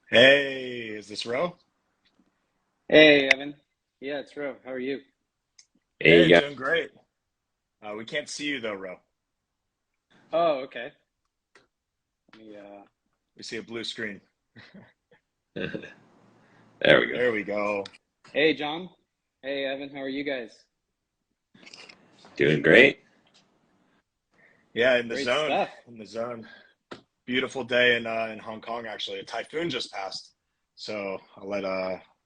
Hey, is this Ro? Hey, Evan. Yeah, it's Ro. How are you? Hey, Hey, you doing great. We can't see you though, Ro. Oh, okay. Let me, We see a blue screen. got there we go. There we go. Hey, John. Hey, Evan. How are you guys? Doing great. Yeah, in the Great zone. stuff. In the zone. Beautiful day in Hong Kong actually. A typhoon just passed. So I'll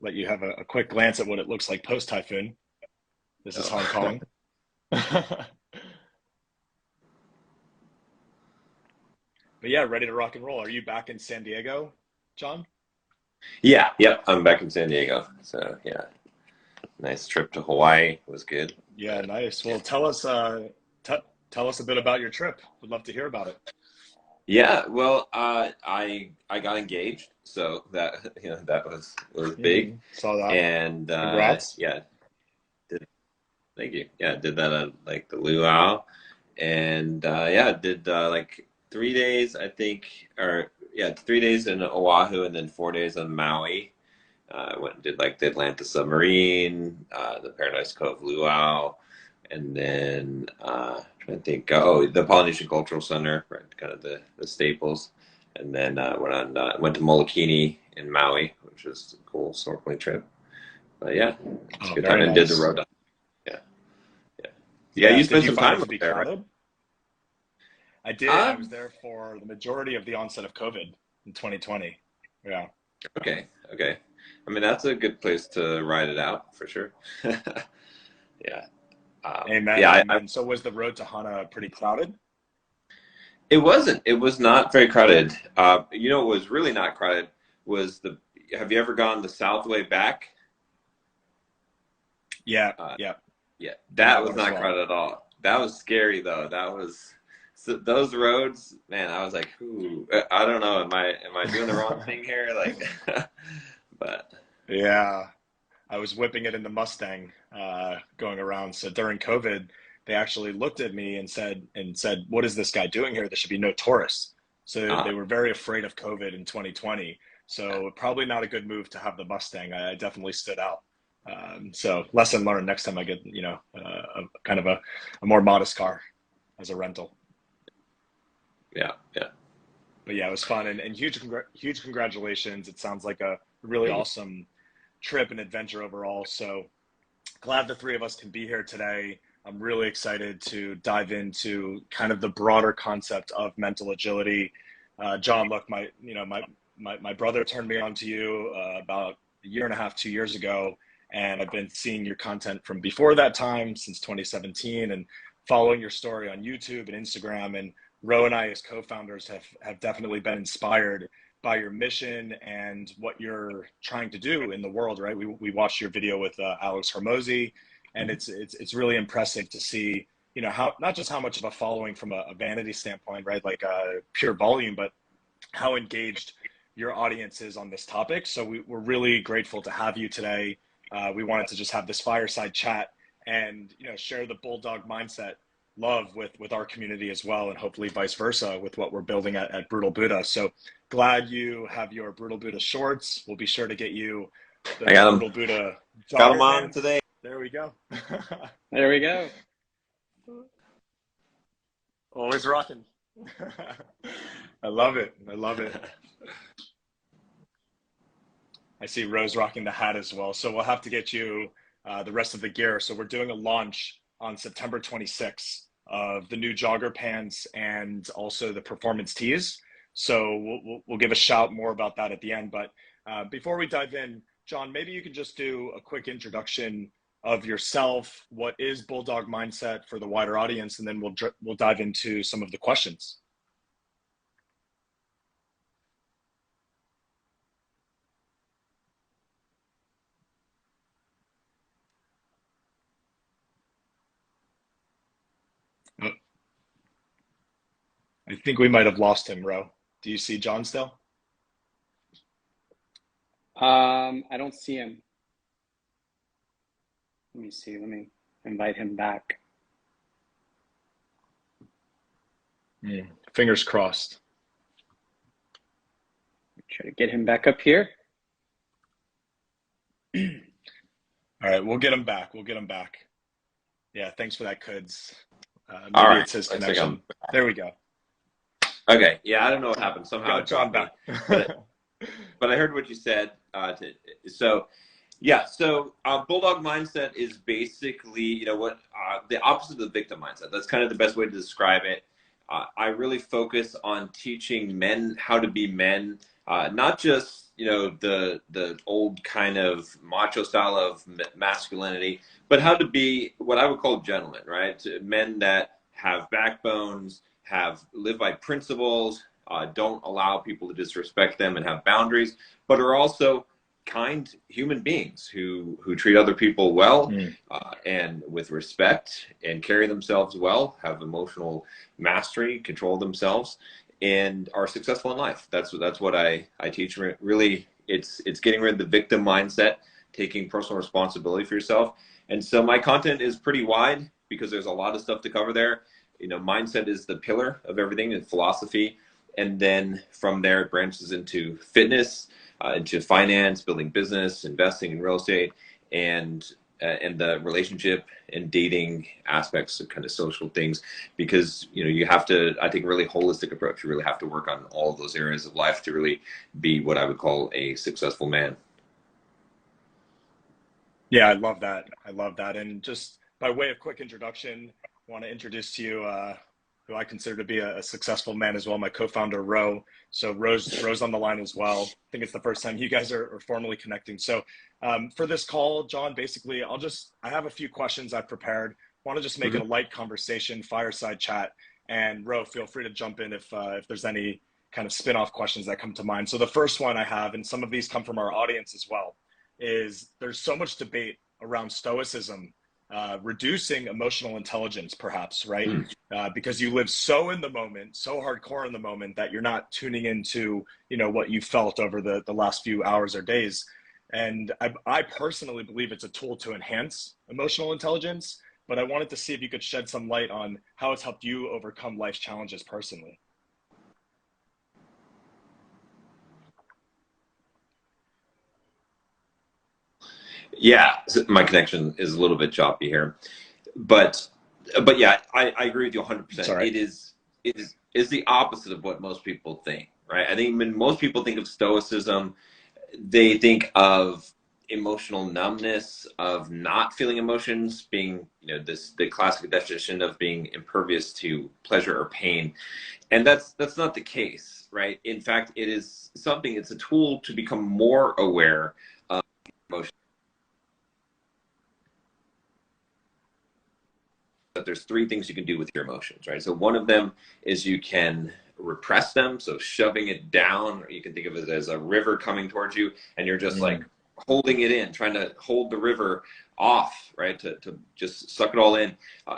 let you have a quick glance at what it looks like post typhoon. This is Hong Oh. Kong. But yeah, ready to rock and roll. Are you back in San Diego, John? Yeah, yep. I'm back in San Diego. So yeah, nice trip to Hawaii was good. Yeah, But nice. yeah, Well, t tell us a bit about your trip. Would love to hear about it. yeah. Well, I got engaged, so that that was big, Saw that. and Congrats. yeah, did thank you. Yeah, did that at like the luau, and yeah, did like 3 days I think, or yeah, 3 days in Oahu, and then 4 days on Maui. Went and did like the Atlanta Submarine, the Paradise Cove Luau, and then trying to think. Oh, the Polynesian Cultural Center, right? Kind of the staples. And then went to Molokini in Maui, which was a cool snorkeling trip. But yeah, it's a Oh, good time. very And did the nice. road. Yeah, yeah, yeah. Yeah. You Did spent you some find time it to over be there, right? crowded? I did. I was Um, there for the majority of the onset of COVID in 2020. Yeah. okay, okay. I mean, that's a good place to ride it out for sure. Yeah. Amen. Yeah, I Amen. So was the road to Hana pretty crowded? It wasn't. It was not very crowded. What was really not crowded was the. Have you ever gone the South Way back? Yeah. Uh, Yeah. yeah, Done that that was one as not well. crowded at all. That was scary though. Those roads, man. I was like, ooh, I don't know. Am I doing the wrong thing here? Like, but Yeah. I was whipping it in the Mustang, going around. So during COVID, they actually looked at me and said, "What is this guy doing here? There should be no tourists." So uh, they were very afraid of COVID in 2020. yeah, So probably not a good move to have the Mustang. I definitely stood out. So lesson learned. Next time I get, a kind of a more modest car as a rental. yeah, yeah. But yeah, it was fun and huge congratulations. It sounds like a really Thank you. awesome trip and adventure overall. So glad the three of us can be here today. I'm really excited to dive into kind of the broader concept of mental agility. John, look, my brother turned me on to you about a year and a half, 2 years ago, and I've been seeing your content from before that time, since 2017, and following your story on YouTube and Instagram. And Ro and I, as co-founders, have definitely been inspired by your mission and what you're trying to do in the world, right? We watched your video with Alex Hermosi, and it's really impressive to see, how not just how much of a following from a vanity standpoint, right, like pure volume, but how engaged your audience is on this topic. So we're really grateful to have you today. We wanted to just have this fireside chat and share the Bulldog Mindset love with our community as well, and hopefully vice versa with what we're building at Brutal Buddha. So glad you have your Brutal Buddha shorts. We'll be sure to get you I the got Brutal them. Buddha Got them jogger on pants. today. There we go. There we go. Always rocking. I love it. I love it. I see Rose rocking the hat as well. So we'll have to get you the rest of the gear. So we're doing a launch on September 26th of the new jogger pants and also the performance tees. So we'll give a shout more about that at the end. But before we dive in, John, maybe you could just do a quick introduction of yourself. What is Bulldog Mindset for the wider audience, and then we'll dive into some of the questions. Oh, I think we might have lost him, Ro. Do you see John still? I don't see him. Let me see. Let me invite him back. Fingers crossed. Try to get him back up here. All right, we'll get him back. We'll get him back. Yeah, thanks for that, Kuds. All Maybe right. it's his Looks like connection. There we go. Okay. Yeah, I don't know what happened. Somehow it John dropped me. back. But I heard what you said. So yeah, so Bulldog Mindset is basically, what the opposite of the victim mindset. That's kind of the best way to describe it. I really focus on teaching men how to be men, not just the old kind of macho style of masculinity, but how to be what I would call gentlemen, right? Men that have backbones, live by principles, don't allow people to disrespect them and have boundaries, but are also kind human beings who treat other people well, and with respect, and carry themselves well, have emotional mastery, control themselves, and are successful in life. That's what I teach. Really, it's getting rid of the victim mindset, taking personal responsibility for yourself. And so my content is pretty wide because there's a lot of stuff to cover there. Mindset is the pillar of everything in philosophy. And then from there, it branches into fitness, into finance, building business, investing in real estate, and the relationship and dating aspects of kind of social things, because you have to, I think, a really holistic approach. You really have to work on all of those areas of life to really be what I would call a successful man. Yeah, I love that. I love that. And just by way of quick introduction, I want to introduce to you who I consider to be a successful man as well, my co-founder, Ro. So Ro's on the line as well. I think it's the first time you guys are formally connecting. So for this call, John, basically, I have a few questions I've prepared. I want to just make it a light conversation, fireside chat. And Ro, feel free to jump in if there's any kind of spin-off questions that come to mind. So the first one I have, and some of these come from our audience as well, is there's so much debate around stoicism, reducing emotional intelligence, perhaps, right? Because you live so in the moment, so hardcore in the moment, that you're not tuning into, what you felt over the last few hours or days. And I personally believe it's a tool to enhance emotional intelligence, but I wanted to see if you could shed some light on how it's helped you overcome life's challenges personally. Yeah, so my connection is a little bit choppy here, but yeah, I agree with you 100%. Right. It is the opposite of what most people think, right? I think when most people think of stoicism, they think of emotional numbness, of not feeling emotions, being the classic definition of being impervious to pleasure or pain, and that's not the case, right? In fact, it's a tool to become more aware of emotions. That there's three things you can do with your emotions, right? So one of them is you can repress them, so shoving it down, or you can think of it as a river coming towards you, and you're just like holding it in, trying to hold the river off, right? To just suck it all in.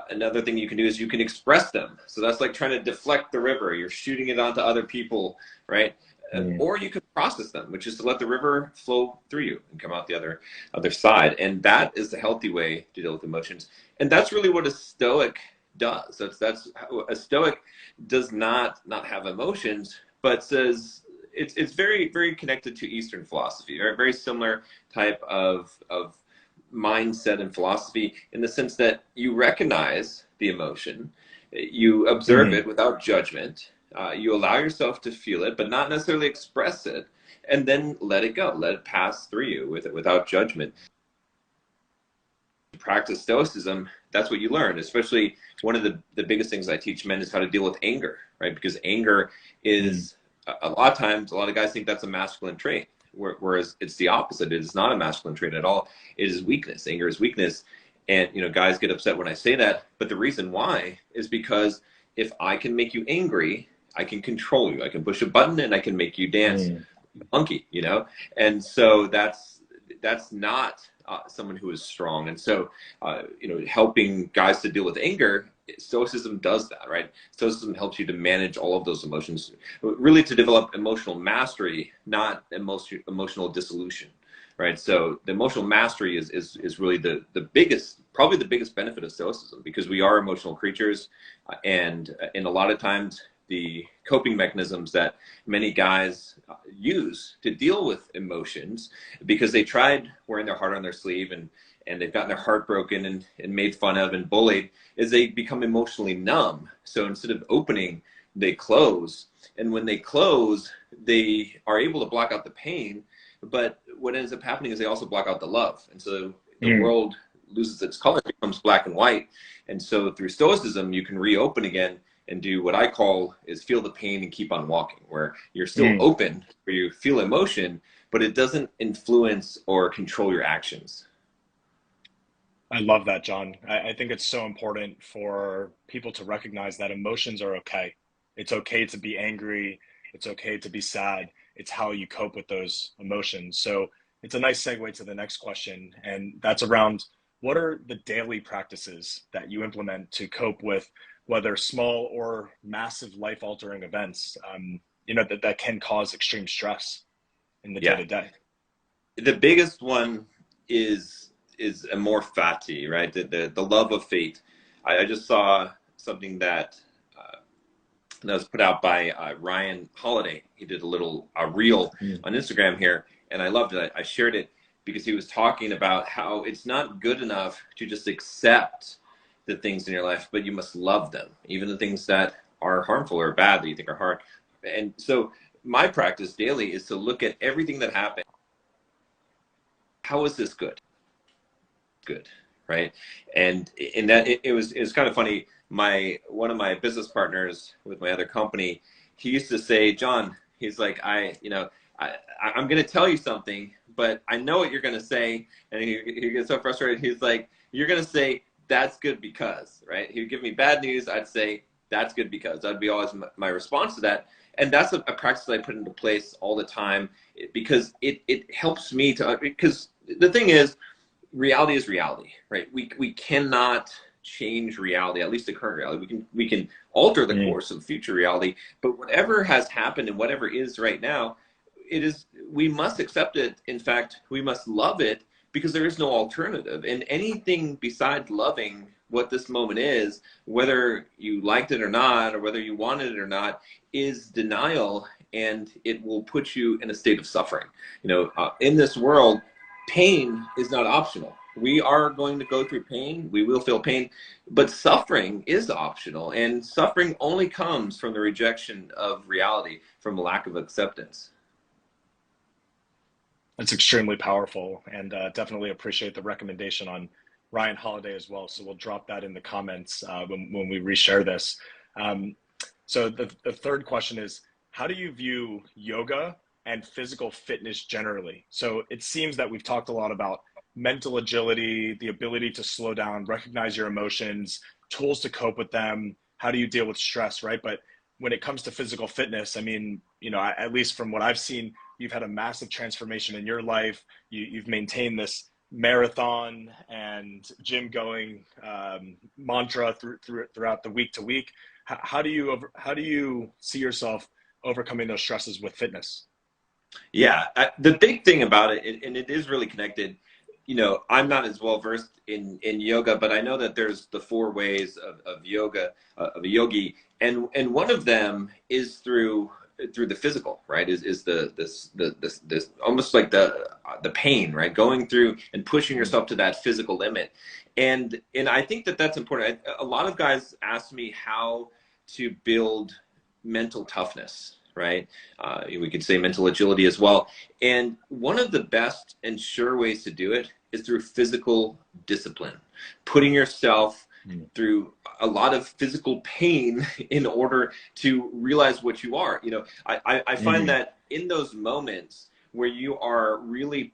Another thing you can do is you can express them. So that's like trying to deflect the river. You're shooting it onto other people, right? Or you can process them, which is to let the river flow through you and come out the other side. And that is the healthy way to deal with emotions. And that's really what a stoic does. That's a stoic does not have emotions, but says it's very, very connected to Eastern philosophy, right? Very similar type of mindset and philosophy, in the sense that you recognize the emotion, you observe it without judgment, you allow yourself to feel it, but not necessarily express it, and then let it go, let it pass through you without judgment. Practice stoicism, that's what you learn. Especially one of the biggest things I teach men is how to deal with anger, right? Because anger is a lot of times, a lot of guys think that's a masculine trait, whereas it's the opposite. It is not a masculine trait at all. It is weakness. Anger is weakness. And guys get upset when I say that, but the reason why is because if I can make you angry, I can control you. I can push a button and I can make you dance monkey, and so that's not someone who is strong. And so helping guys to deal with anger, stoicism does that, right? Stoicism helps you to manage all of those emotions, really to develop emotional mastery, not emotional dissolution, right? So the emotional mastery is really the biggest, probably the biggest benefit of stoicism, because we are emotional creatures, and a lot of times the coping mechanisms that many guys use to deal with emotions, because they tried wearing their heart on their sleeve, and they've gotten their heart broken and made fun of and bullied, is they become emotionally numb. So instead of opening, they close. And when they close, they are able to block out the pain. But what ends up happening is they also block out the love. And so the world loses its color, becomes black and white. And so through Stoicism, you can reopen again and do what I call is feel the pain and keep on walking, where you're still open, where you feel emotion, but it doesn't influence or control your actions. I love that, John. I think it's so important for people to recognize that emotions are okay. It's okay to be angry. It's okay to be sad. It's how you cope with those emotions. So it's a nice segue to the next question. And that's around, what are the daily practices that you implement to cope with whether small or massive life altering events, that can cause extreme stress in the day to day? The biggest one is amor fati, right? The love of fate. I just saw something that was put out by Ryan Holiday. He did a little reel on Instagram here, and I loved it. I shared it because he was talking about how it's not good enough to just accept the things in your life, but you must love them, even the things that are harmful or bad that you think are hard. And so my practice daily is to look at everything that happened. How is this good? Good, right? And in that, it was kind of funny. One of my business partners with my other company, he used to say, John, he's like, I'm going to tell you something, but I know what you're going to say. And he gets so frustrated. He's like, you're going to say, that's good because, right? He would give me bad news. I'd say, that's good because. That'd be always my response to that. And that's a practice that I put into place all the time, because it helps me because the thing is, reality is reality, right? We cannot change reality, at least the current reality. We can alter the course of future reality, but whatever has happened and whatever is right now, we must accept it. In fact, we must love it, because there is no alternative. And anything besides loving what this moment is, whether you liked it or not, or whether you wanted it or not, is denial, and it will put you in a state of suffering. In this world, pain is not optional. We are going to go through pain. We will feel pain, but suffering is optional, and suffering only comes from the rejection of reality, from a lack of acceptance. That's extremely powerful, and definitely appreciate the recommendation on Ryan Holiday as well. So we'll drop that in the comments when we reshare this. So the third question is, how do you view yoga and physical fitness generally? So it seems that we've talked a lot about mental agility, the ability to slow down, recognize your emotions, tools to cope with them. How do you deal with stress, right? But when it comes to physical fitness, I mean, at least from what I've seen, you've had a massive transformation in your life. You've maintained this marathon and gym going mantra throughout the week to week. How do you see yourself overcoming those stresses with fitness? Yeah, the big thing about it, and it is really connected. I'm not as well versed in yoga, but I know that there's the 4 ways of yoga, of a yogi, and one of them is through the physical, right? Is this almost like the pain, right? Going through and pushing yourself to that physical limit, and I think that's important. A lot of guys ask me how to build mental toughness, right? We could say mental agility as well. And one of the best and sure ways to do it is through physical discipline, putting yourself through a lot of physical pain in order to realize what you are. I find that in those moments where you are really,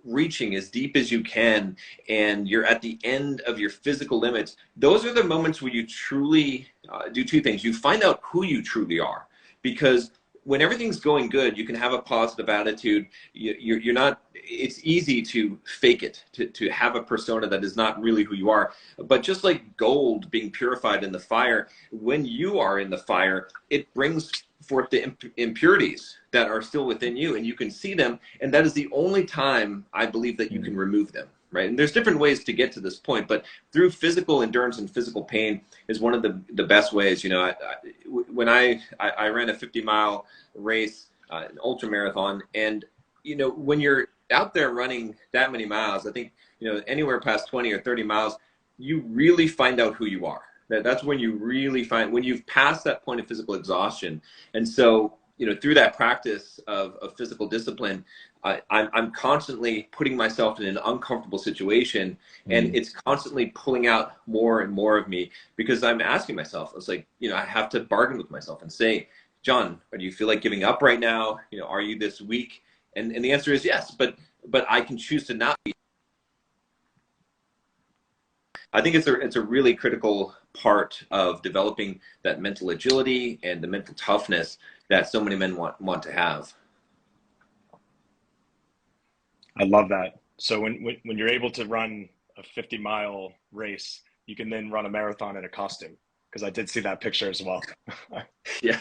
reaching as deep as you can, and you're at the end of your physical limits, those are the moments where you truly do 2 things. You find out who you truly are, because when everything's going good, you can have a positive attitude. You're not, it's easy to fake it, to have a persona that is not really who you are. But just like gold being purified in the fire, when you are in the fire, it brings forth the impurities that are still within you, and you can see them. And that is the only time I believe that you can remove them. right? And there's different ways to get to this point, but through physical endurance and physical pain is one of the best ways. When I ran a 50-mile race, an ultra marathon, and when you're out there running that many miles, I think anywhere past 20 or 30 miles, you really find out who you are. That's when you really find, when you've passed that point of physical exhaustion. And so through that practice of physical discipline, I'm constantly putting myself in an uncomfortable situation, and it's constantly pulling out more and more of me, because I'm asking myself, it's like, I have to bargain with myself and say, John, do you feel like giving up right now? Are you this weak? And the answer is yes, but I can choose to not be. I think it's a really critical part of developing that mental agility and the mental toughness that so many men want to have. I love that. So when you're able to run a 50-mile race, you can then run a marathon in a costume, because I did see that picture as well. Yeah.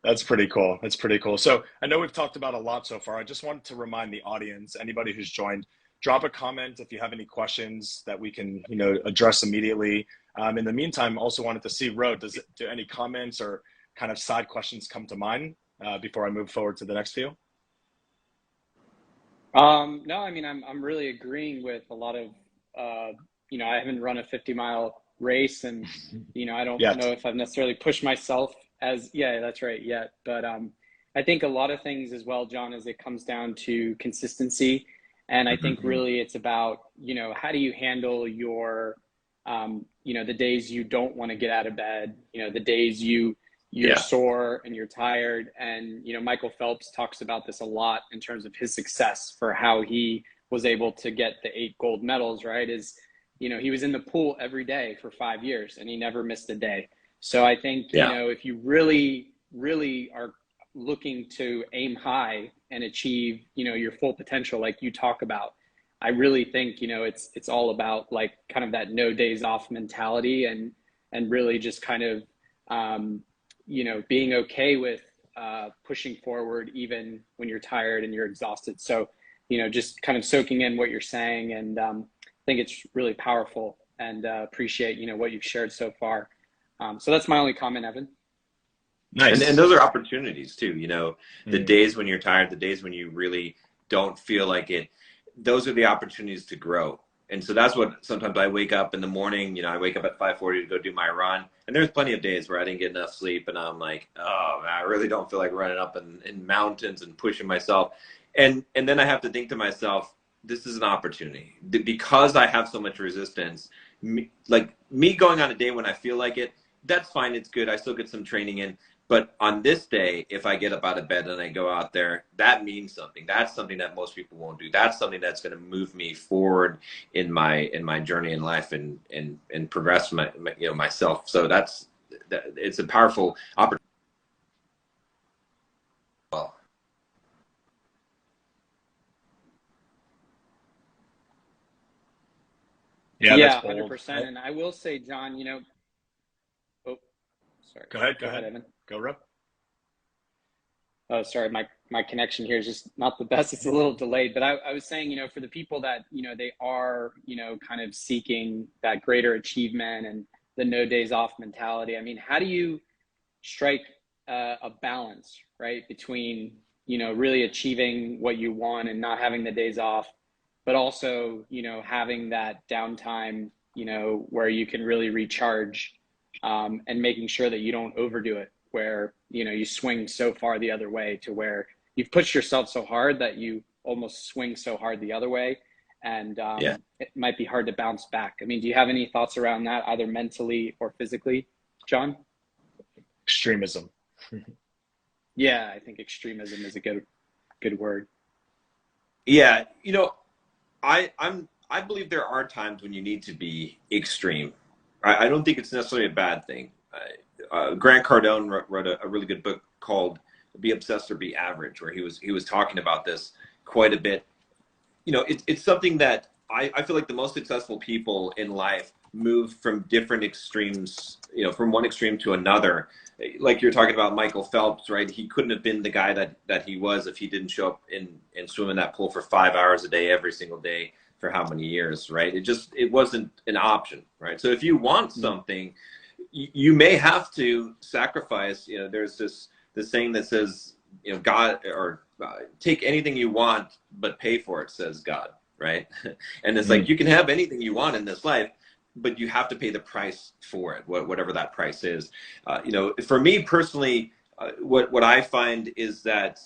That's pretty cool. That's pretty cool. So I know we've talked about a lot so far. I just wanted to remind the audience, anybody who's joined, drop a comment if you have any questions that we can, address immediately. In the meantime, also wanted to see, Ro, do any comments or kind of side questions come to mind before I move forward to the next few? No, I mean, I'm really agreeing with a lot of, I haven't run a 50-mile race, and, I don't Yet. know if I've necessarily pushed myself yeah, that's right, yet. But I think a lot of things as well, John, is it comes down to consistency. And I think really it's about, how do you handle your, the days you don't want to get out of bed, the days you're sore and you're tired. And, Michael Phelps talks about this a lot in terms of his success for how he was able to get the 8 gold medals, right? Is, he was in the pool every day for 5 years and he never missed a day. So I think, if you really, really are looking to aim high and achieve, your full potential, like you talk about, I really think, it's all about like kind of that no days off mentality, and really just kind of, being okay with pushing forward even when you're tired and you're exhausted. So, just kind of soaking in what you're saying, and I think it's really powerful, and appreciate, what you've shared so far. So that's my only comment, Evan. Nice. And those are opportunities too, the days when you're tired, the days when you really don't feel like it, those are the opportunities to grow. And so that's what sometimes I wake up in the morning, I wake up at 5:40 to go do my run. And there's plenty of days where I didn't get enough sleep and I'm like, oh man, I really don't feel like running up in mountains and pushing myself. And then I have to think to myself, this is an opportunity. Because I have so much resistance, me going on a day when I feel like it, that's fine. It's good. I still get some training in. But on this day, if I get up out of bed and I go out there, that means something. That's something that most people won't do. That's something that's going to move me forward in my journey in life and progress myself. So it's a powerful opportunity. Yeah, 100%. And I will say, John, oh, sorry. Go ahead, Evan. Go, Rob. Oh, sorry. My connection here is just not the best. It's a little delayed, but I was saying, for the people that, they are, kind of seeking that greater achievement and the no days off mentality. I mean, how do you strike a balance, right, between, really achieving what you want and not having the days off, but also, having that downtime, where you can really recharge, and making sure that you don't overdo it, where, you swing so far the other way to where you've pushed yourself so hard that you almost swing so hard the other way. And it might be hard to bounce back. I mean, do you have any thoughts around that, either mentally or physically, John? Extremism. Yeah, I think extremism is a good word. Yeah, I believe there are times when you need to be extreme. I don't think it's necessarily a bad thing. Grant Cardone wrote a really good book called "Be Obsessed or Be Average," where he was talking about this quite a bit. It's something that I feel like the most successful people in life move from different extremes, from one extreme to another. like you're talking about Michael Phelps, right? He couldn't have been the guy that he was if he didn't show up and swim in that pool for 5 hours a day every single day for how many years, right? It wasn't an option, right? So if you want something, you may have to sacrifice. You know, there's this saying that says, you know, God, or take anything you want, but pay for it, says God, right? And it's like, you can have anything you want in this life, but you have to pay the price for it, whatever that price is. You know, for me personally, what I find is that,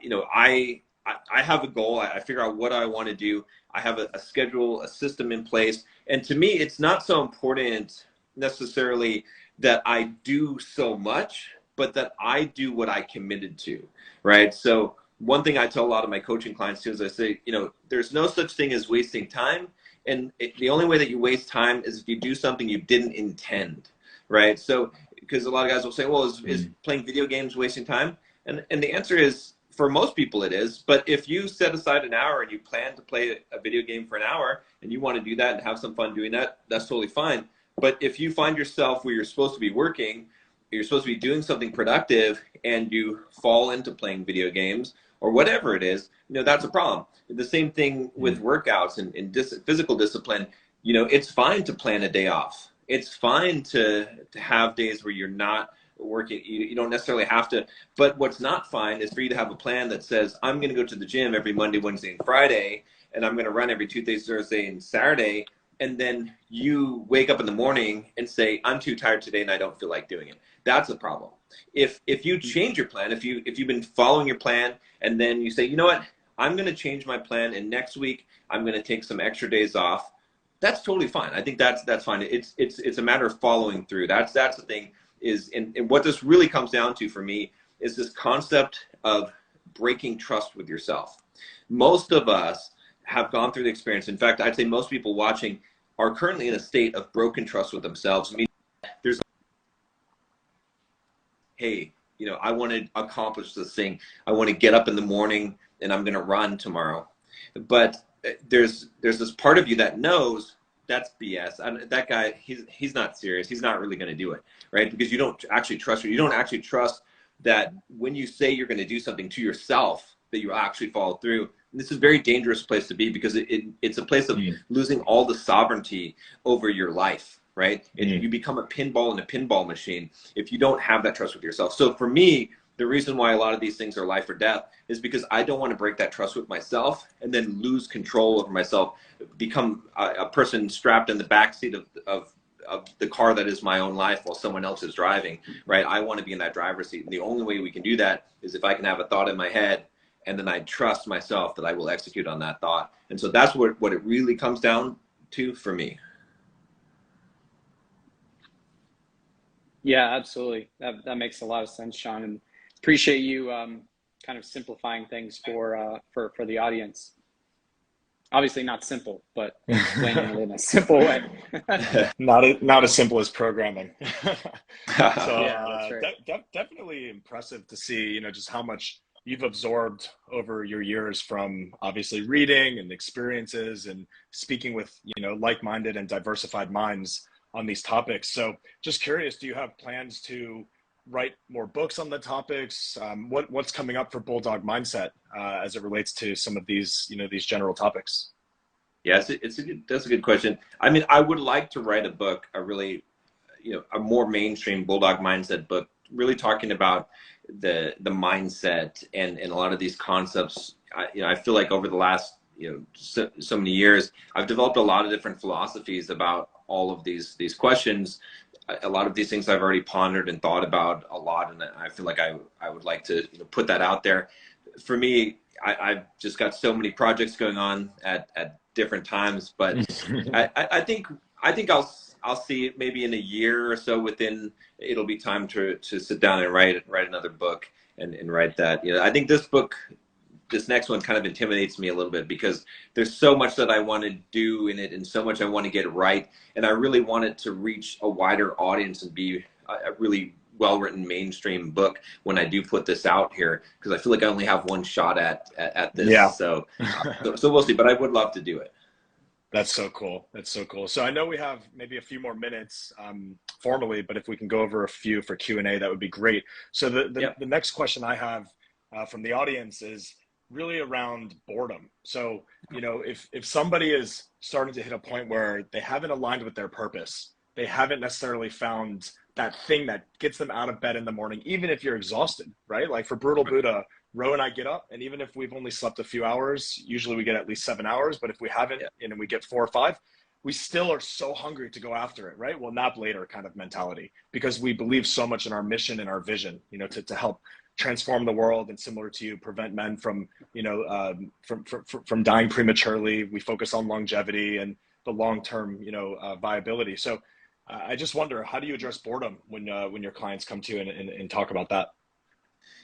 you know, I have a goal. I figure out what I want to do. I have a schedule, a system in place. And to me, it's not so important necessarily that I do so much, but that I do what I committed to, right? So one thing I tell a lot of my coaching clients too is I say, you know, there's no such thing as wasting time. And the only way that you waste time is if you do something you didn't intend, right? So, because a lot of guys will say, well, is playing video games wasting time? And the answer is, for most people it is. But if you set aside an hour and you plan to play a video game for an hour and you want to do that and have some fun doing that, that's totally fine. But if you find yourself where you're supposed to be working, you're supposed to be doing something productive, and you fall into playing video games or whatever it is, you know, that's a problem. The same thing with workouts and physical discipline. You know, it's fine to plan a day off. It's fine to have days where you're not working. You don't necessarily have to. But what's not fine is for you to have a plan that says, I'm going to go to the gym every Monday, Wednesday, and Friday, and I'm going to run every Tuesday, Thursday, and Saturday. And then you wake up in the morning and say, I'm too tired today and I don't feel like doing it. That's a problem. If you change your plan, if you've been following your plan and then you say, you know what, I'm going to change my plan and next week I'm going to take some extra days off, that's totally fine. I think that's fine. It's a matter of following through. That's the thing is, and what this really comes down to for me is this concept of breaking trust with yourself. Most of us have gone through the experience. In fact, I'd say most people watching are currently in a state of broken trust with themselves. I mean, there's, hey, you know, I want to accomplish this thing. I want to get up in the morning and I'm going to run tomorrow. But there's this part of you that knows that's BS. That guy, he's not serious. He's not really going to do it, right? Because you don't actually trust you. You don't actually trust that when you say you're going to do something to yourself, that you actually follow through. And this is a very dangerous place to be because it's a place of losing all the sovereignty over your life, right? And you become a pinball in a pinball machine if you don't have that trust with yourself. So for me, the reason why a lot of these things are life or death is because I don't want to break that trust with myself and then lose control over myself, become a person strapped in the backseat of the car that is my own life while someone else is driving, right? I want to be in that driver's seat. And the only way we can do that is if I can have a thought in my head and then I trust myself that I will execute on that thought. And so that's what it really comes down to for me. Yeah, absolutely. That makes a lot of sense, Sean, and appreciate you kind of simplifying things for the audience. Obviously not simple, but explaining it in a simple way. not as simple as programming. So yeah, that's right. Definitely impressive to see, you know, just how much you've absorbed over your years from obviously reading and experiences and speaking with, you know, like-minded and diversified minds on these topics. So just curious, do you have plans to write more books on the topics? What's coming up for Bulldog Mindset as it relates to some of these, you know, these general topics? Yes, that's a good question. I mean, I would like to write a book, a really, you know, a more mainstream Bulldog Mindset book, really talking about the mindset and a lot of these concepts. I feel like over the last, you know, so many years, I've developed a lot of different philosophies about all of these questions. A lot of these things I've already pondered and thought about a lot, and I feel like I would like to, you know, put that out there. For me, I've just got so many projects going on at different times, but I think I'll see it maybe in a year or so. Within, it'll be time to sit down and write another book and write that. You know, I think this next one kind of intimidates me a little bit because there's so much that I want to do in it and so much I want to get right. And I really want it to reach a wider audience and be a really well-written mainstream book when I do put this out here, because I feel like I only have one shot at this. Yeah. So we'll see, but I would love to do it. That's so cool. That's so cool. So I know we have maybe a few more minutes formally, but if we can go over a few for Q&A, that would be great. So Yep. the next question I have from the audience is really around boredom. So, if somebody is starting to hit a point where they haven't aligned with their purpose, they haven't necessarily found that thing that gets them out of bed in the morning, even if you're exhausted, right? Like for Brutal Buddha, Ro and I get up, and even if we've only slept a few hours, usually we get at least 7 hours. But if we haven't, Yeah. and we get 4 or 5, we still are so hungry to go after it, right? We'll nap later kind of mentality because we believe so much in our mission and our vision, to help transform the world and, similar to you, prevent men from, from dying prematurely. We focus on longevity and the long-term, viability. So I just wonder, how do you address boredom when your clients come to you and talk about that?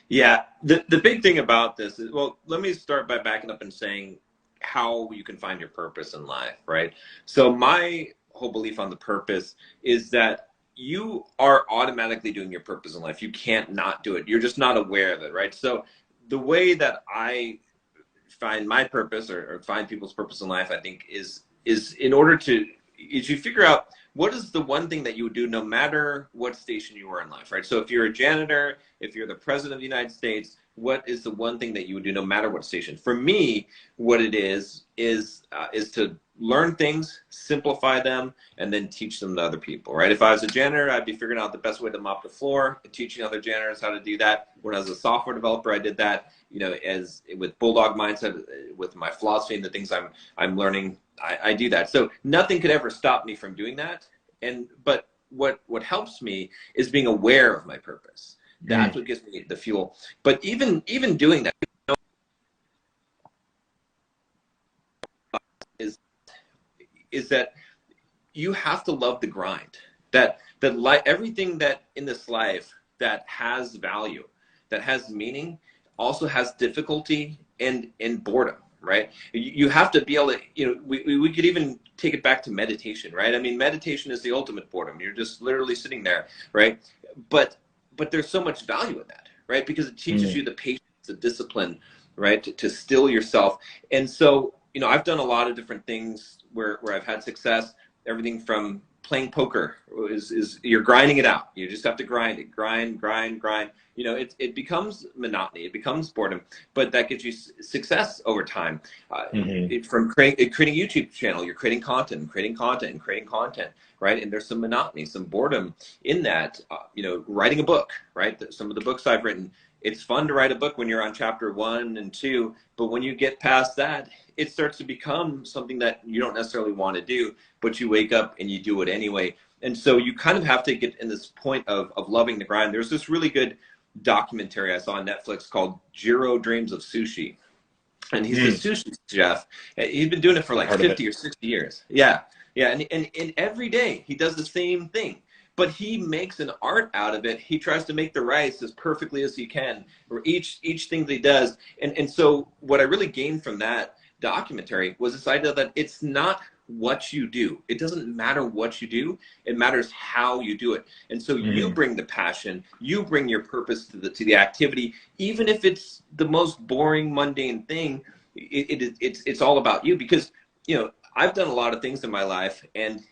Yeah, the big thing about this is, well, let me start by backing up and saying how you can find your purpose in life, right? So my whole belief on the purpose is that you are automatically doing your purpose in life. You can't not do it. You're just not aware of it, right? So the way that I find my purpose, or find people's purpose in life, I think is in order to, is you figure out what is the one thing that you would do no matter what station you are in life, right? So if you're a janitor, if you're the president of the United States, what is the one thing that you would do no matter what station? For me, what it is to learn things, simplify them, and then teach them to other people, right? If I was a janitor, I'd be figuring out the best way to mop the floor and teaching other janitors how to do that. When I was a software developer, I did that, as with Bulldog Mindset, with my philosophy and the things I'm learning, I do that. So nothing could ever stop me from doing that. But what helps me is being aware of my purpose. That's what gives me the fuel. But even doing that is that you have to love the grind. That everything that in this life that has value, that has meaning, also has difficulty and boredom, right? You have to be able to, we could even take it back to meditation, right? I mean, meditation is the ultimate boredom. You're just literally sitting there, right? But there's so much value in that, right? Because it teaches you the patience, the discipline, right? To still yourself. And so, I've done a lot of different things where I've had success. Everything from playing poker is you're grinding it out. You just have to grind it, grind. It becomes monotony, it becomes boredom, but that gives you success over time. From creating a YouTube channel, you're creating content, right? And there's some monotony, some boredom in that. Writing a book, right? Some of the books I've written, it's fun to write a book when you're on chapter 1 and 2, but when you get past that, it starts to become something that you don't necessarily want to do, but you wake up and you do it anyway. And so you kind of have to get in this point of loving the grind. There's this really good documentary I saw on Netflix called Jiro Dreams of Sushi. And he's a sushi chef. He's been doing it for like 50 or 60 years. Yeah. And every day he does the same thing. But he makes an art out of it. He tries to make the rice as perfectly as he can, or each thing that he does. And so what I really gained from that documentary was this idea that it's not what you do. It doesn't matter what you do. It matters how you do it. And so you bring the passion, you bring your purpose to the activity, even if it's the most boring, mundane thing. It's all about you, because I've done a lot of things in my life, and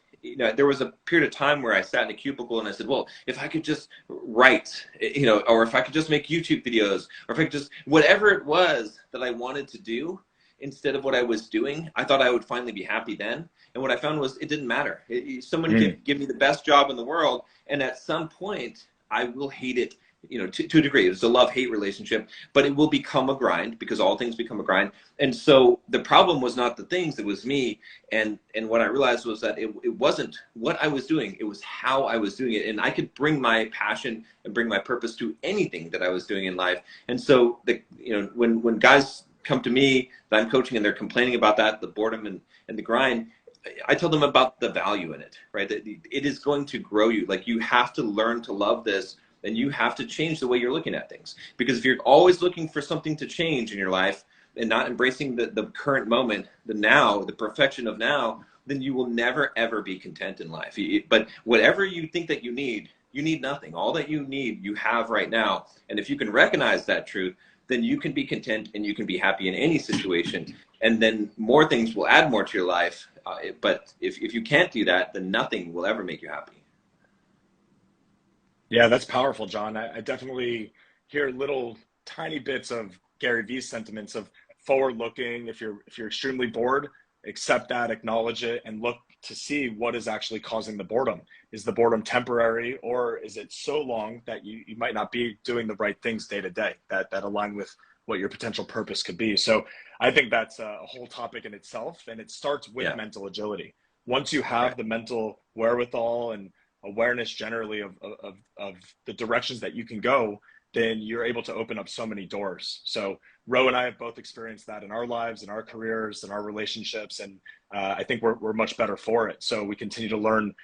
there was a period of time where I sat in a cubicle and I said, well, if I could just write, or if I could just make YouTube videos, or if I could just, whatever it was that I wanted to do instead of what I was doing, I thought I would finally be happy then. And what I found was it didn't matter. Someone could give me the best job in the world, and at some point I will hate it, to a degree. It's a love-hate relationship, but it will become a grind, because all things become a grind. And so the problem was not the things, it was me. And what I realized was that it wasn't what I was doing, it was how I was doing it. And I could bring my passion and bring my purpose to anything that I was doing in life. And so when guys come to me that I'm coaching and they're complaining about that, the boredom and the grind, I tell them about the value in it, right? That it is going to grow you. Like, you have to learn to love this, and you have to change the way you're looking at things. Because if you're always looking for something to change in your life and not embracing the current moment, the now, the perfection of now, then you will never, ever be content in life. But whatever you think that you need nothing. All that you need, you have right now. And if you can recognize that truth, then you can be content and you can be happy in any situation. and then more things will add more to your life. But if you can't do that, then nothing will ever make you happy. Yeah, that's powerful, John. I definitely hear little tiny bits of Gary Vee's sentiments of forward looking. If you're extremely bored, accept that, acknowledge it, and look to see what is actually causing the boredom. Is the boredom temporary, or is it so long that you might not be doing the right things day to day that align with what your potential purpose could be? So I think that's a whole topic in itself, and it starts with Yeah. mental agility. Once you have Right. the mental wherewithal and awareness generally of the directions that you can go, then you're able to open up so many doors. So Ro and I have both experienced that in our lives, in our careers, in our relationships, and I think we're much better for it. So we continue to learn,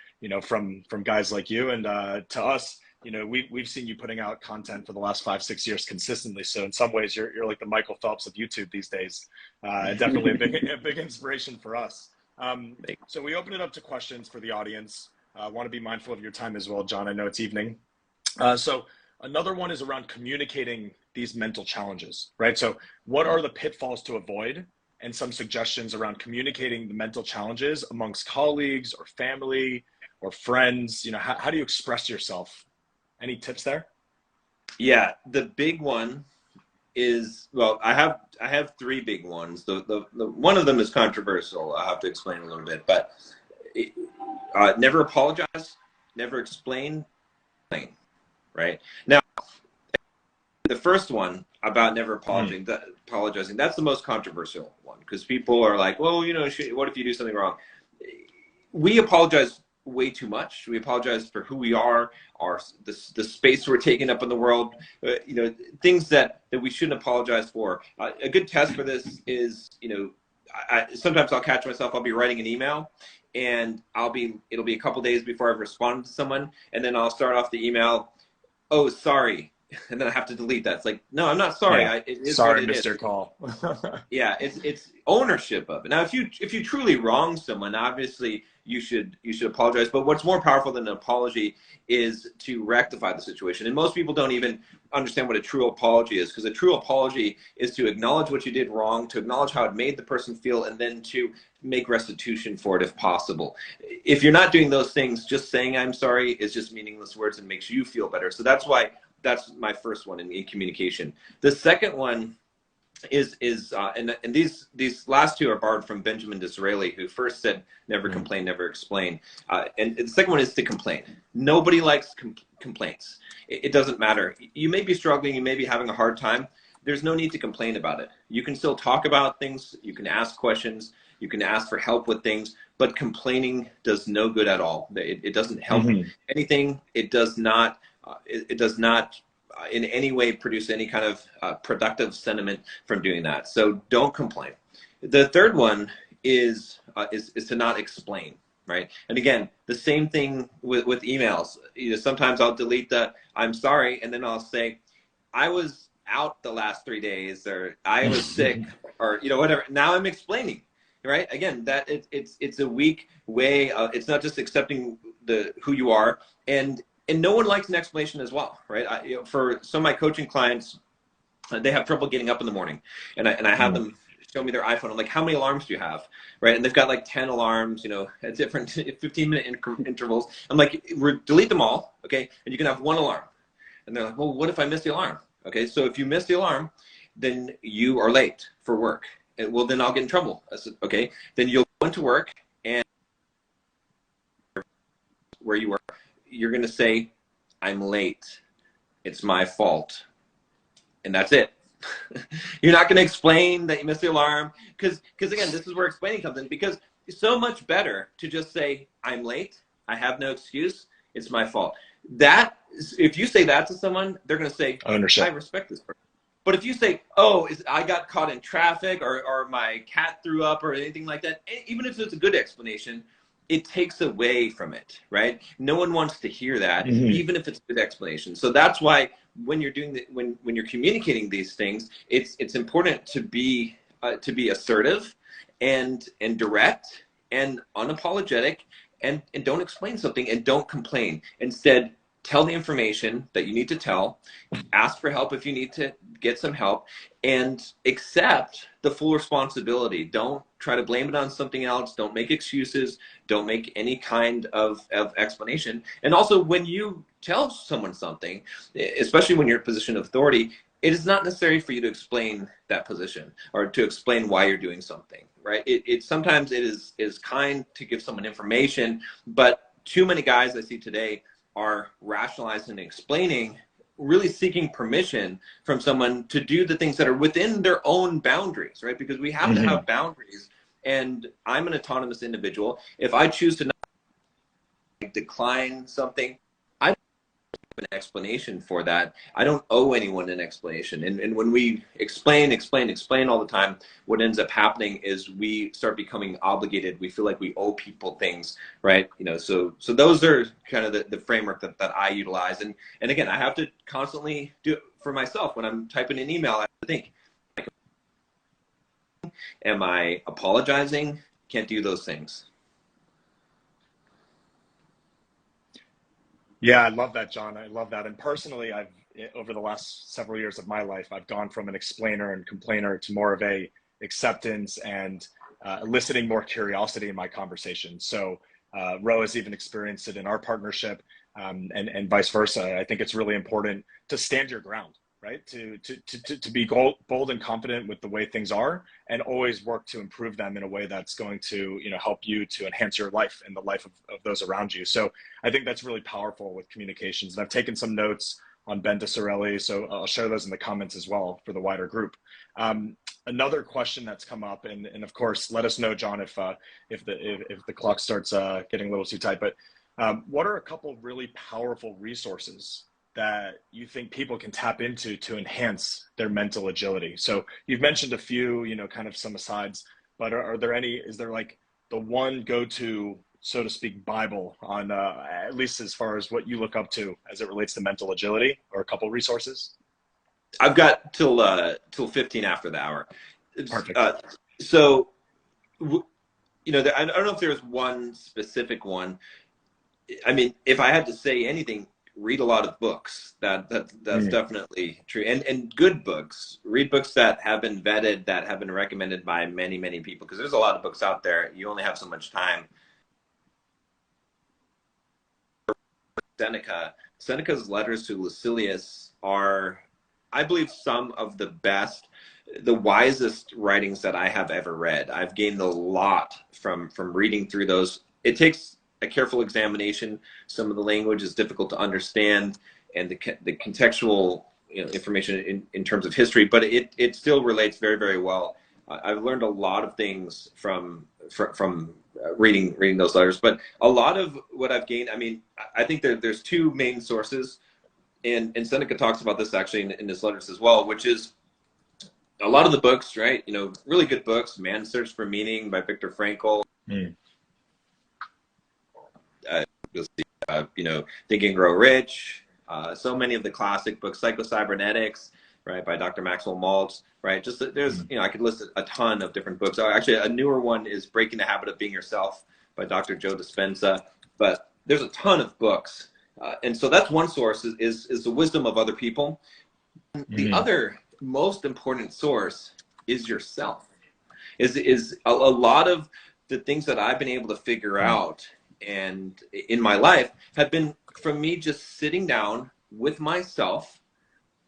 from guys like you, and to us, we've seen you putting out content for the last 5-6 years consistently. So in some ways, you're like the Michael Phelps of YouTube these days. Definitely a big inspiration for us. So we open it up to questions for the audience. I want to be mindful of your time as well, John. I know it's evening. So another one is around communicating these mental challenges, right? So what are the pitfalls to avoid, and some suggestions around communicating the mental challenges amongst colleagues or family or friends? How do you express yourself? Any tips there? Yeah, the big one is, well, I have three big ones. The one of them is controversial. I have to explain a little bit, but never apologize, never explain, right? Now, the first one about never apologizing, that's the most controversial one, because people are like, well, what if you do something wrong? We apologize way too much. We apologize for who we are, the space we're taking up in the world, things that we shouldn't apologize for. A good test for this is, sometimes I'll catch myself, I'll be writing an email, and it'll be a couple days before I've responded to someone, and then I'll start off the email, oh, sorry, and then I have to delete that. It's like, no, I'm not sorry. Yeah. It is Sorry, what it missed is. your call. Yeah, it's ownership of it. Now, if you truly wrong someone, obviously you should apologize. But what's more powerful than an apology is to rectify the situation. And most people don't even understand what a true apology is, because a true apology is to acknowledge what you did wrong, to acknowledge how it made the person feel, and then to make restitution for it if possible. If you're not doing those things, just saying I'm sorry is just meaningless words and makes you feel better. So that's my first one in communication. The second one is and these last two are borrowed from Benjamin Disraeli, who first said never complain, never explain, and the second one is to complain. Nobody likes complaints. It doesn't matter. You may be struggling, you may be having a hard time. There's no need to complain about it. You can still talk about things, you can ask questions, you can ask for help with things, but complaining does no good at all. It doesn't help anything. It does not in any way produce any kind of productive sentiment from doing that. So don't complain. The third one is to not explain, right? And again, the same thing with emails. Sometimes I'll delete the I'm sorry, and then I'll say I was out the last 3 days, or I was sick, or whatever. Now I'm explaining, right? Again, that it's a weak way. It's not just accepting who you are, and no one likes an explanation as well, right? For some of my coaching clients, they have trouble getting up in the morning, and I have them show me their iPhone. I'm like, how many alarms do you have, right? And they've got like 10 alarms, at different 15-minute intervals. I'm like, delete them all, okay? And you can have one alarm. And they're like, well, what if I miss the alarm? Okay, so if you miss the alarm, then you are late for work. And well, then I'll get in trouble. I said, okay, then you'll go into work, and where you work, you're going to say, I'm late. It's my fault. And that's it. You're not going to explain that you missed the alarm, because again, this is where explaining comes in, because it's so much better to just say, I'm late. I have no excuse. It's my fault. If you say that to someone, they're going to say, Ownership. I respect this person. But if you say, oh, I got caught in traffic, or my cat threw up, or anything like that, even if it's a good explanation, it takes away from it, right? No one wants to hear that, even if it's a good explanation. So that's why when you're doing when you're communicating these things, it's important to be assertive and direct and unapologetic, and don't explain something, and don't complain. Instead, tell the information that you need to tell, ask for help if you need to get some help, and accept the full responsibility. Don't try to blame it on something else. Don't make excuses. Don't make any kind of explanation. And also, when you tell someone something, especially when you're in a position of authority, it is not necessary for you to explain that position or to explain why you're doing something, right? Sometimes it is kind to give someone information, but too many guys I see today are rationalizing and explaining, really seeking permission from someone to do the things that are within their own boundaries, right? Because we have to have boundaries. And I'm an autonomous individual. If I choose to not decline something, I don't have an explanation for that. I don't owe anyone an explanation. And when we explain all the time, what ends up happening is we start becoming obligated. We feel like we owe people things, right? So those are kind of the framework that I utilize. And again, I have to constantly do it for myself. When I'm typing an email, I have to think, am I apologizing? Can't do those things. Yeah, I love that, John. I love that. And personally, over the last several years of my life, I've gone from an explainer and complainer to more of a acceptance and eliciting more curiosity in my conversation. So Ro has even experienced it in our partnership, and vice versa. I think it's really important to stand your ground, right? To be bold and confident with the way things are, and always work to improve them in a way that's going to, help you to enhance your life and the life of those around you. So I think that's really powerful with communications. And I've taken some notes on Ben Disarelli, so I'll share those in the comments as well for the wider group. Another question that's come up, and of course, let us know, John, if the clock starts getting a little too tight. But what are a couple really powerful resources that you think people can tap into to enhance their mental agility? So you've mentioned a few, kind of some asides, but are there any? Is there like the one go-to, so to speak, Bible on at least as far as what you look up to as it relates to mental agility, or a couple resources? I've got till 15 after the hour. Perfect. So, I don't know if there's one specific one. I mean, if I had to say anything, read a lot of books. That's definitely true. And good books. Read books that have been vetted, that have been recommended by many, many people, because there's a lot of books out there. You only have so much time. Seneca's letters to Lucilius are, I believe, some of the best, the wisest writings that I have ever read. I've gained a lot from reading through those. It takes a careful examination. Some of the language is difficult to understand, and the contextual information in terms of history, but it still relates very, very well. I've learned a lot of things from reading those letters, but a lot of what I've gained, I mean, I think there's two main sources, and Seneca talks about this actually in his letters as well, which is a lot of the books, right? Really good books. Man's Search for Meaning by Viktor Frankl. You'll see, Think and Grow Rich. So many of the classic books, Psycho-Cybernetics, right, by Dr. Maxwell Maltz, right? Just there's, I could list a ton of different books. Actually, a newer one is Breaking the Habit of Being Yourself by Dr. Joe Dispenza. But there's a ton of books, and so that's one source is the wisdom of other people. The other most important source is yourself. Is a lot of the things that I've been able to figure out and in my life have been from me just sitting down with myself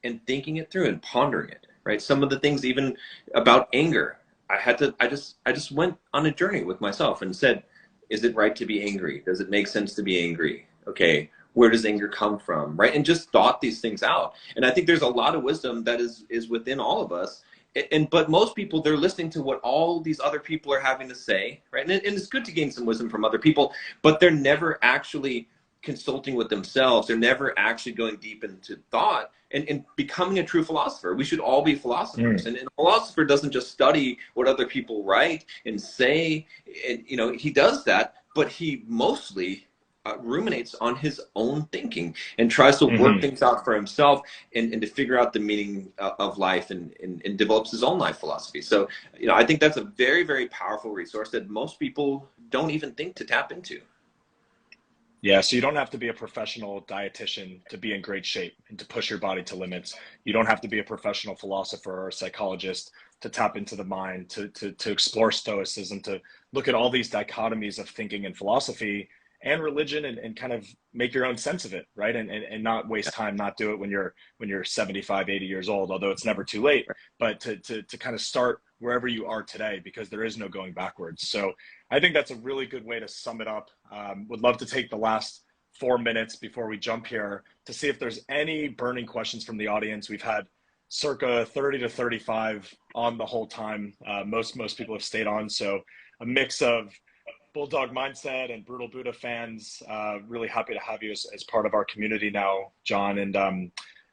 and thinking it through and pondering it, right? Some of the things even about anger, I just went on a journey with myself and said, is it right to be angry? Does it make sense to be angry? Okay, where does anger come from, right? And just thought these things out. And I think there's a lot of wisdom that is within all of us. But most people, they're listening to what all these other people are having to say, right? And it's good to gain some wisdom from other people, but they're never actually consulting with themselves. They're never actually going deep into thought and becoming a true philosopher. We should all be philosophers. And a philosopher doesn't just study what other people write and say. And, he does that, but he mostly ruminates on his own thinking and tries to work things out for himself and to figure out the meaning of life and develops his own life philosophy. So, I think that's a very, very powerful resource that most people don't even think to tap into. Yeah, so you don't have to be a professional dietitian to be in great shape and to push your body to limits. You don't have to be a professional philosopher or psychologist to tap into the mind, to explore stoicism, to look at all these dichotomies of thinking and philosophy and religion and kind of make your own sense of it, right? And not waste time, not do it when you're 75, 80 years old, although it's never too late, but to kind of start wherever you are today because there is no going backwards. So I think that's a really good way to sum it up. Would love to take the last 4 minutes before we jump here to see if there's any burning questions from the audience. We've had circa 30 to 35 on the whole time. Most people have stayed on. So a mix of Bulldog Mindset and Brutal Buddha fans. Really happy to have you as part of our community now, John. And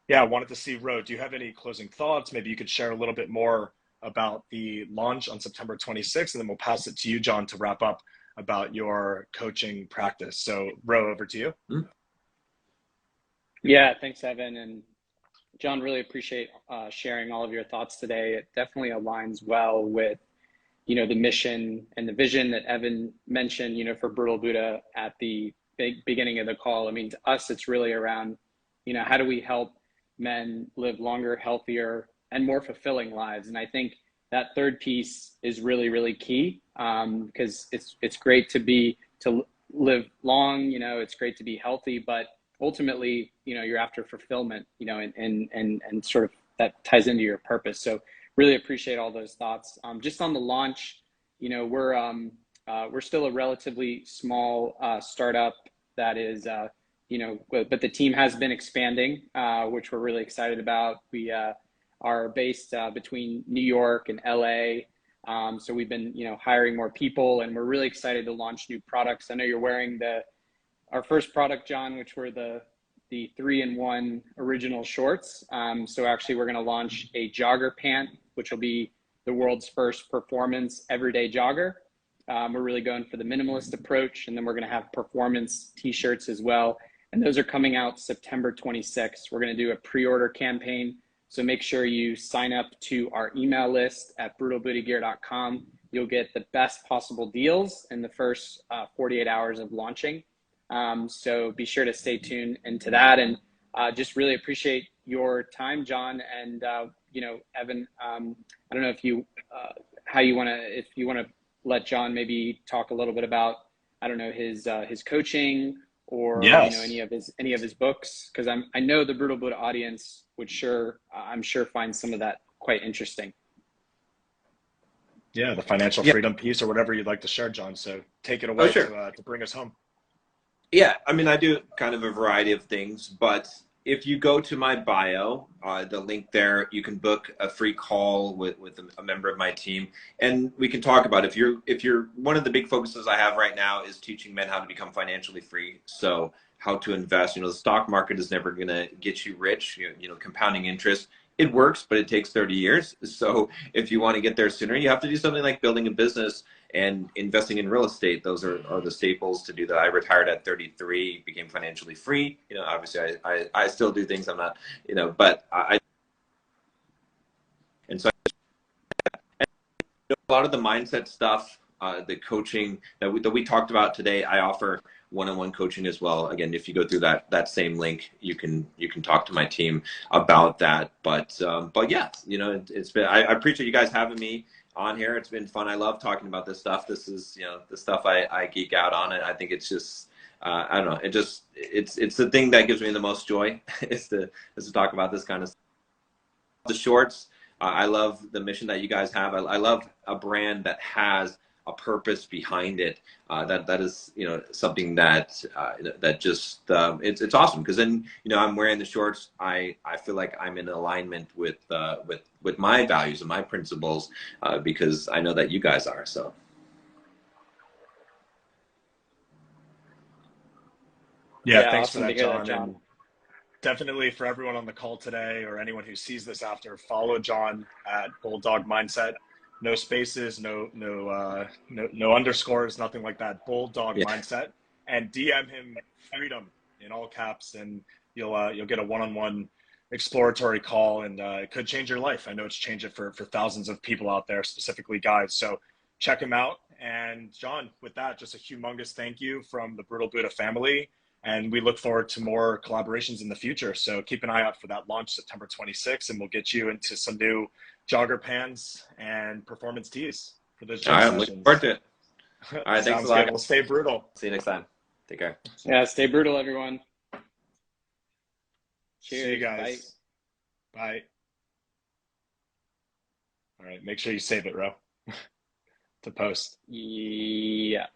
yeah, I wanted to see, Ro, do you have any closing thoughts? Maybe you could share a little bit more about the launch on September 26th, and then we'll pass it to you, John, to wrap up about your coaching practice. So, Ro, over to you. Yeah, thanks, Evan. And John, really appreciate sharing all of your thoughts today. It definitely aligns well with, the mission and the vision that Evan mentioned, for Brutal Buddha at the beginning of the call. I mean, to us, it's really around, how do we help men live longer, healthier, and more fulfilling lives? And I think that third piece is really, really key, because it's great to live long, it's great to be healthy, but ultimately, you're after fulfillment, and sort of that ties into your purpose. So really appreciate all those thoughts. Just on the launch, we're still a relatively small startup that is, but the team has been expanding, which we're really excited about. We are based between New York and LA. So we've been, hiring more people, and we're really excited to launch new products. I know you're wearing our first product, John, which were the 3-in-1 original shorts. So actually we're going to launch a jogger pant, which will be the world's first performance everyday jogger. We're really going for the minimalist approach, and then we're going to have performance t-shirts as well. And those are coming out September 26th. We're going to do a pre-order campaign. So make sure you sign up to our email list at brutalbuddhagear.com. You'll get the best possible deals in the first 48 hours of launching. So be sure to stay tuned into that. And just really appreciate your time, John. And, Evan, I don't know if you, if you want to let John maybe talk a little bit about, I don't know, his coaching or, Yes. any of his books. Cause I know the Brutal Buddha audience would I'm sure find some of that quite interesting. Yeah, the financial freedom piece or whatever you'd like to share, John. So take it away to bring us home. Yeah, I mean, I do kind of a variety of things, but if you go to my bio, the link there, you can book a free call with a member of my team, and we can talk about if you're one of the big focuses I have right now is teaching men how to become financially free. So how to invest. The stock market is never going to get you rich. Compounding interest. It works, but it takes 30 years. So if you want to get there sooner, you have to do something like building a business and investing in real estate. Those are the staples to do that. I retired at 33, became financially free. Obviously I still do things I'm not, but and so a lot of the mindset stuff, the coaching that we talked about today, I offer one-on-one coaching as well. Again, if you go through that same link, you can talk to my team about that. But yeah, it's been, I appreciate you guys having me on here. It's been fun. I love talking about this stuff. This is, the stuff I geek out on it. I think it's just, I don't know. It's the thing that gives me the most joy is to talk about this kind of stuff. The shorts. I love the mission that you guys have. I love a brand that has a purpose behind it. That is, something that just it's awesome, because then I'm wearing the shorts. I feel like I'm in alignment with my values and my principles, because I know that you guys are. So Yeah, thanks Awesome for to that, hear John. that, John. And definitely for everyone on the call today or anyone who sees this after, follow John at Bulldog Mindset. No spaces, no underscores, nothing like that. Bulldog Mindset, and DM him freedom in all caps, and you'll get a one-on-one exploratory call, and it could change your life. I know it's changed it for thousands of people out there, specifically guys. So check him out. And John, with that, just a humongous thank you from the Brutal Buddha family. And we look forward to more collaborations in the future. So keep an eye out for that launch September 26th, and we'll get you into some new jogger pants and performance tees for those All gym right, I'm looking forward sessions. to it. All right, thanks a Sounds good. lot. We'll stay brutal. See you next time. Take care. Yeah, stay brutal, everyone. See you Cheers. Bye. guys. Bye. All right. Make sure you save it, Ro, to post. Yeah.